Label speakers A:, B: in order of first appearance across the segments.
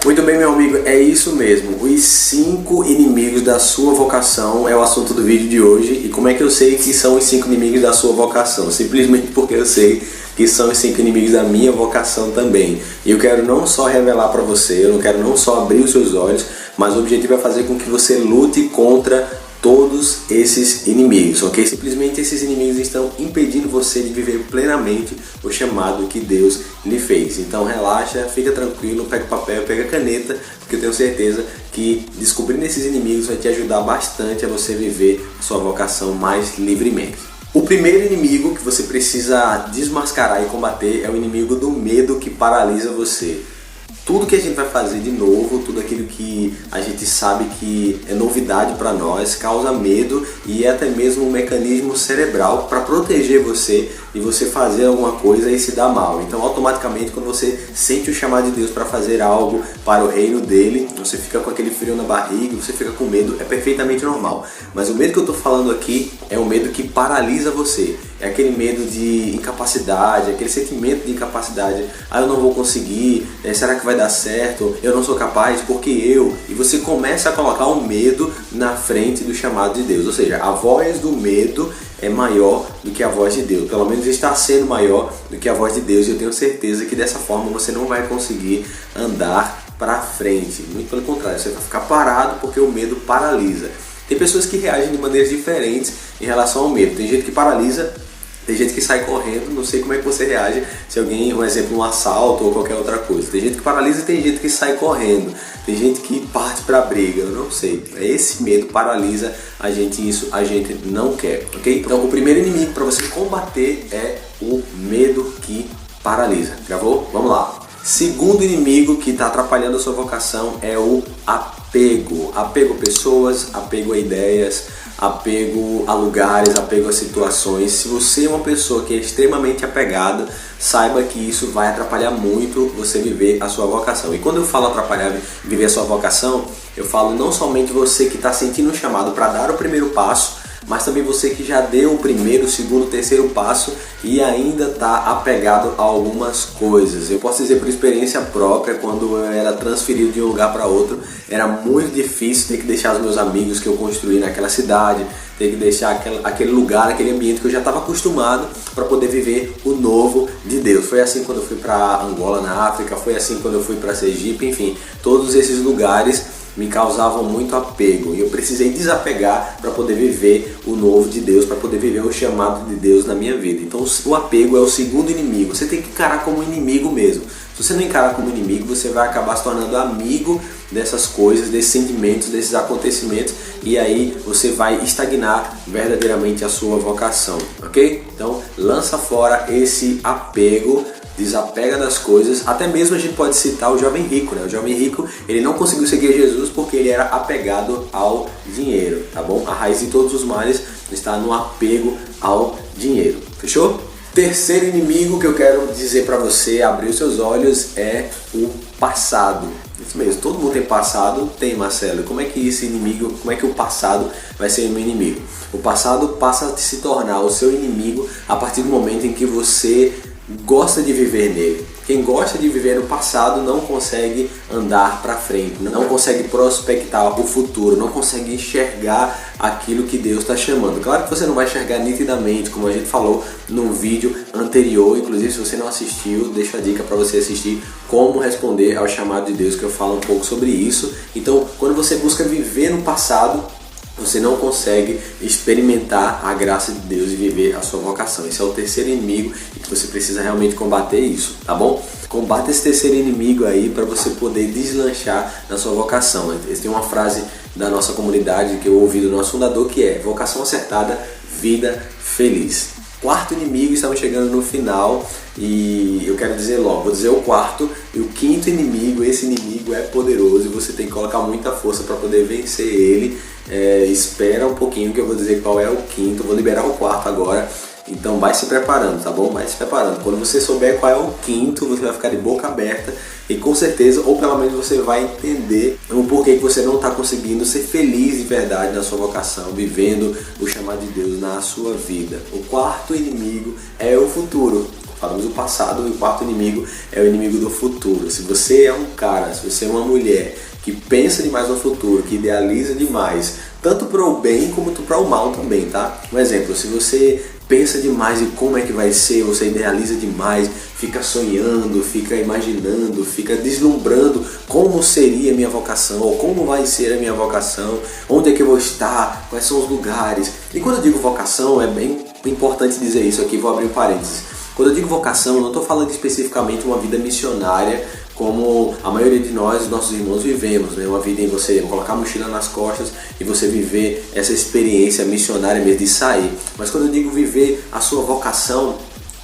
A: Muito bem, meu amigo, é isso mesmo. Os 5 inimigos da sua vocação é o assunto do vídeo de hoje. E como é que eu sei que são os 5 inimigos da sua vocação? Simplesmente porque eu sei que são os 5 inimigos da minha vocação também. E eu quero não só revelar para você, eu não quero não só abrir os seus olhos, mas o objetivo é fazer com que você lute contra todos esses inimigos, ok? Simplesmente esses inimigos estão impedindo você de viver plenamente o chamado que Deus lhe fez. Então relaxa, fica tranquilo, pega o papel, pega a caneta, porque eu tenho certeza que descobrindo esses inimigos vai te ajudar bastante a você viver a sua vocação mais livremente. O primeiro inimigo que você precisa desmascarar e combater é o inimigo do medo que paralisa você. Tudo que a gente vai fazer de novo, tudo aquilo que a gente sabe que é novidade para nós, causa medo e é até mesmo um mecanismo cerebral para proteger você e você fazer alguma coisa e se dar mal. Então automaticamente quando você sente o chamado de Deus para fazer algo para o reino dele, você fica com aquele frio na barriga, você fica com medo, é perfeitamente normal. Mas o medo que eu estou falando aqui é o medo que paralisa você. É aquele medo de incapacidade, aquele sentimento de incapacidade. Ah, eu não vou conseguir, será que vai dar certo? Eu não sou capaz, porque eu... E você começa a colocar o medo na frente do chamado de Deus. Ou seja, a voz do medo é maior do que a voz de Deus. Pelo menos está sendo maior do que a voz de Deus. E eu tenho certeza que dessa forma você não vai conseguir andar para frente. Muito pelo contrário, você vai ficar parado porque o medo paralisa. Tem pessoas que reagem de maneiras diferentes em relação ao medo. Tem gente que paralisa, tem gente que sai correndo, não sei como é que você reage se alguém, um exemplo, um assalto ou qualquer outra coisa. Tem gente que paralisa e tem gente que sai correndo. Tem gente que parte pra briga, eu não sei. Esse medo paralisa a gente e isso a gente não quer, ok? Então o primeiro inimigo para você combater é o medo que paralisa. Gravou? Vamos lá. Segundo inimigo que está atrapalhando a sua vocação é o apego. Apego a pessoas, apego a ideias, apego a lugares, apego a situações. Se você é uma pessoa que é extremamente apegada, saiba que isso vai atrapalhar muito você viver a sua vocação. E quando eu falo atrapalhar viver a sua vocação, eu falo não somente você que está sentindo um chamado para dar o primeiro passo, mas também você que já deu o primeiro, o segundo, o terceiro passo e ainda está apegado a algumas coisas. Eu posso dizer por experiência própria, quando eu era transferido de um lugar para outro, era muito difícil ter que deixar os meus amigos que eu construí naquela cidade, ter que deixar aquele lugar, aquele ambiente que eu já estava acostumado para poder viver o novo de Deus. Foi assim quando eu fui para Angola, na África, foi assim quando eu fui para Sergipe, enfim, todos esses lugares me causavam muito apego e eu precisei desapegar para poder viver o novo de Deus, para poder viver o chamado de Deus na minha vida. Então o apego é o segundo inimigo, você tem que encarar como inimigo mesmo. Se você não encarar como inimigo, você vai acabar se tornando amigo dessas coisas, desses sentimentos, desses acontecimentos e aí você vai estagnar verdadeiramente a sua vocação, ok? Então lança fora esse apego, desapega das coisas. Até mesmo a gente pode citar o jovem rico, né? O jovem rico, ele não conseguiu seguir Jesus porque ele era apegado ao dinheiro, tá bom? A raiz de todos os males está no apego ao dinheiro, fechou? Terceiro inimigo que eu quero dizer para você abrir os seus olhos é o passado. Isso mesmo, todo mundo tem passado? Tem, Marcelo. Como é que esse inimigo, como é que o passado vai ser meu inimigo? O passado passa a se tornar o seu inimigo a partir do momento em que você gosta de viver nele. Quem gosta de viver no passado não consegue andar para frente, não consegue prospectar o futuro, não consegue enxergar aquilo que Deus está chamando. Claro que você não vai enxergar nitidamente, como a gente falou no vídeo anterior. Inclusive, se você não assistiu, deixo a dica para você assistir como responder ao chamado de Deus, que eu falo um pouco sobre isso. Então, quando você busca viver no passado, você não consegue experimentar a graça de Deus e viver a sua vocação. Esse é o terceiro inimigo e que você precisa realmente combater isso, tá bom? Combate esse terceiro inimigo aí para você poder deslanchar na sua vocação. Tem uma frase da nossa comunidade que eu ouvi do nosso fundador que é: vocação acertada, vida feliz. Quarto inimigo, estamos chegando no final e eu quero dizer logo, vou dizer o quarto e o quinto inimigo. Esse inimigo é poderoso e você tem que colocar muita força para poder vencer ele. Espera um pouquinho que eu vou dizer qual é o quinto, vou liberar o quarto agora. Então vai se preparando, tá bom? Vai se preparando. Quando você souber qual é o quinto, você vai ficar de boca aberta e com certeza, ou pelo menos você vai entender o porquê que você não está conseguindo ser feliz de verdade na sua vocação, vivendo o chamado de Deus na sua vida. O quarto inimigo é o futuro. Falamos do passado e o quarto inimigo é o inimigo do futuro. Se você é um cara, se você é uma mulher que pensa demais no futuro, que idealiza demais, tanto para o bem como para o mal também, tá? Um exemplo, se você pensa demais em como é que vai ser, você idealiza demais, fica sonhando, fica imaginando, fica deslumbrando como seria a minha vocação, ou como vai ser a minha vocação, onde é que eu vou estar, quais são os lugares. E quando eu digo vocação, é bem importante dizer isso aqui, vou abrir um parênteses. Quando eu digo vocação, eu não estou falando especificamente uma vida missionária, como a maioria de nós, nossos irmãos, vivemos, né? Uma vida em você colocar a mochila nas costas e você viver essa experiência missionária mesmo de sair. Mas quando eu digo viver a sua vocação,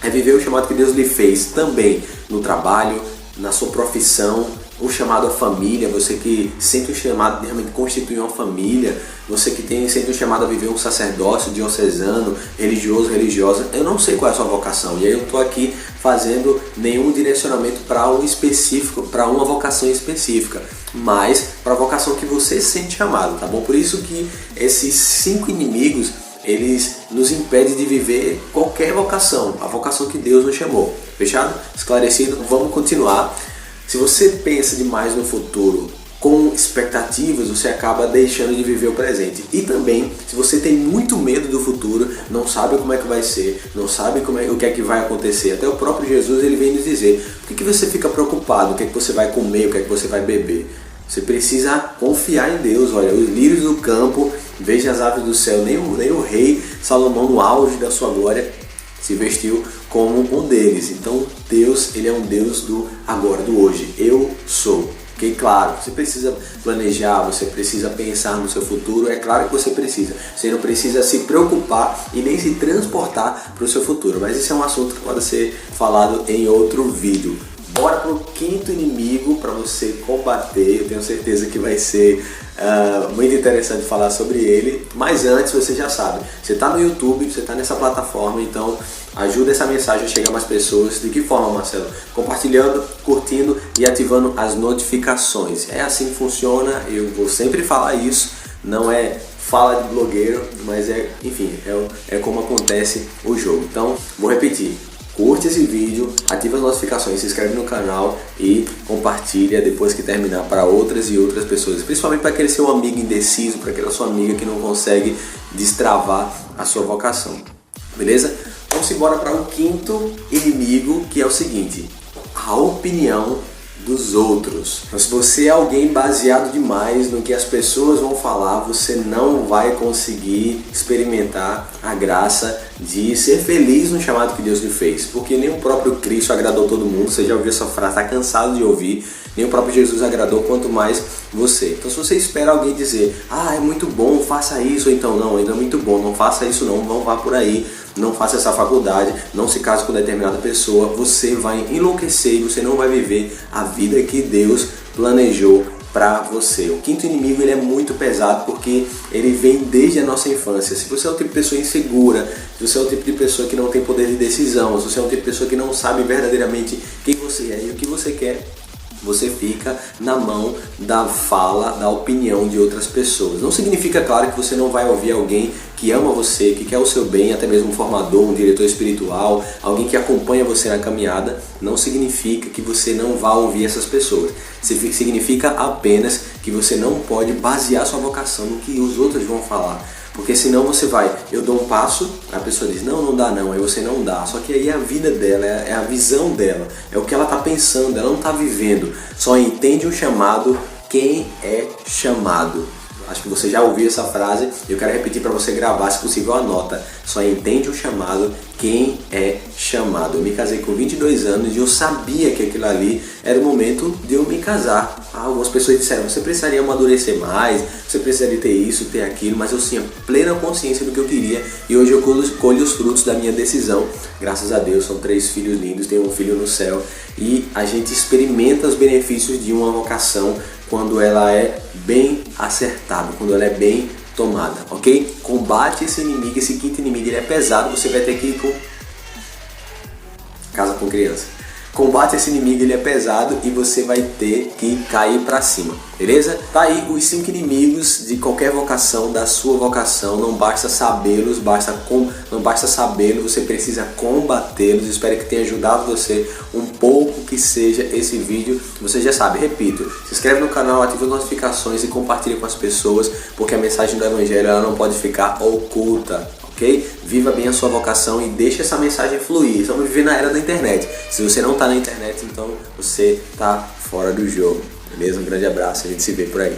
A: é viver o chamado que Deus lhe fez também no trabalho, na sua profissão, um chamado à família, você que sente um chamado de realmente constituir uma família, você que sente um chamado a viver um sacerdócio diocesano, religioso, religiosa. Eu não sei qual é a sua vocação, e aí eu não estou aqui fazendo nenhum direcionamento para um específico, para uma vocação específica, mas para a vocação que você sente chamado, tá bom? Por isso que esses 5 inimigos, eles nos impedem de viver qualquer vocação, a vocação que Deus nos chamou. Fechado? Esclarecido? Vamos continuar. Se você pensa demais no futuro com expectativas, você acaba deixando de viver o presente. E também, se você tem muito medo do futuro, não sabe como é que vai ser, não sabe o que é que vai acontecer, até o próprio Jesus ele vem nos dizer, por que você fica preocupado, o que é que você vai comer, o que é que você vai beber? Você precisa confiar em Deus. Olha, os lírios do campo, veja as aves do céu, nem o rei Salomão no auge da sua glória se vestiu como um deles. Então Deus, ele é um Deus do agora, do hoje. Eu sou. Ok? Claro, você precisa planejar, você precisa pensar no seu futuro, é claro que você precisa. Você não precisa se preocupar e nem se transportar para o seu futuro, mas esse é um assunto que pode ser falado em outro vídeo. Bora para o 5º inimigo para você combater. Eu tenho certeza que vai ser muito interessante falar sobre ele. Mas antes, você já sabe, você está no YouTube, você está nessa plataforma, então ajuda essa mensagem a chegar a mais pessoas. De que forma, Marcelo? Compartilhando, curtindo e ativando as notificações. É assim que funciona, eu vou sempre falar isso, não é fala de blogueiro, mas enfim, é como acontece o jogo. Então, vou repetir. Curte esse vídeo, ativa as notificações, se inscreve no canal e compartilha depois que terminar para outras e outras pessoas. Principalmente para aquele seu amigo indeciso, para aquela sua amiga que não consegue destravar a sua vocação. Beleza? Vamos embora para o 5º inimigo, que é o seguinte: a opinião dos outros. Mas se você é alguém baseado demais no que as pessoas vão falar, você não vai conseguir experimentar a graça de ser feliz no chamado que Deus lhe fez, porque nem o próprio Cristo agradou todo mundo. Você já ouviu essa frase, está cansado de ouvir. Nem o próprio Jesus agradou, quanto mais você. Então se você espera alguém dizer, é muito bom, faça isso, ou então não, ainda é muito bom, não faça isso não vá por aí, não faça essa faculdade, não se case com determinada pessoa, você vai enlouquecer e você não vai viver a vida que Deus planejou para você. O 5º inimigo, ele é muito pesado porque ele vem desde a nossa infância. Se você é um tipo de pessoa insegura, se você é um tipo de pessoa que não tem poder de decisão, se você é um tipo de pessoa que não sabe verdadeiramente quem você é e o que você quer, você fica na mão da fala, da opinião de outras pessoas. Não significa, claro, que você não vai ouvir alguém que ama você, que quer o seu bem, até mesmo um formador, um diretor espiritual, alguém que acompanha você na caminhada. Não significa que você não vá ouvir essas pessoas. Significa apenas que você não pode basear sua vocação no que os outros vão falar. Porque senão você vai, eu dou um passo, a pessoa diz, não dá não, aí você não dá. Só que aí é a vida dela, é a visão dela, é o que ela está pensando, ela não está vivendo. Só entende o chamado quem é chamado. Acho que você já ouviu essa frase, eu quero repetir para você gravar, se possível anota. Só entende o chamado quem é chamado. Eu me casei com 22 anos e eu sabia que aquilo ali era o momento de eu me casar. Algumas pessoas disseram, você precisaria amadurecer mais, você precisaria ter isso, ter aquilo, mas eu tinha plena consciência do que eu queria e hoje eu colho os frutos da minha decisão. Graças a Deus, são 3 filhos lindos, tenho um filho no céu e a gente experimenta os benefícios de uma vocação quando ela é bem acertada, quando ela é bem tomada, ok? Combate esse inimigo, esse 5º inimigo, ele é pesado, você vai ter que ir com casa com criança. Combate esse inimigo, ele é pesado e você vai ter que cair pra cima, beleza? Tá aí os 5 inimigos de qualquer vocação, da sua vocação. Não basta sabê-los, não basta sabê-los, você precisa combatê-los. Espero que tenha ajudado você um pouco, que seja esse vídeo. Você já sabe, repito, se inscreve no canal, ativa as notificações e compartilha com as pessoas, porque a mensagem do Evangelho ela não pode ficar oculta. Okay? Viva bem a sua vocação e deixe essa mensagem fluir. Estamos vivendo na era da internet. Se você não está na internet, então você está fora do jogo. Beleza? Um grande abraço, a gente se vê por aí.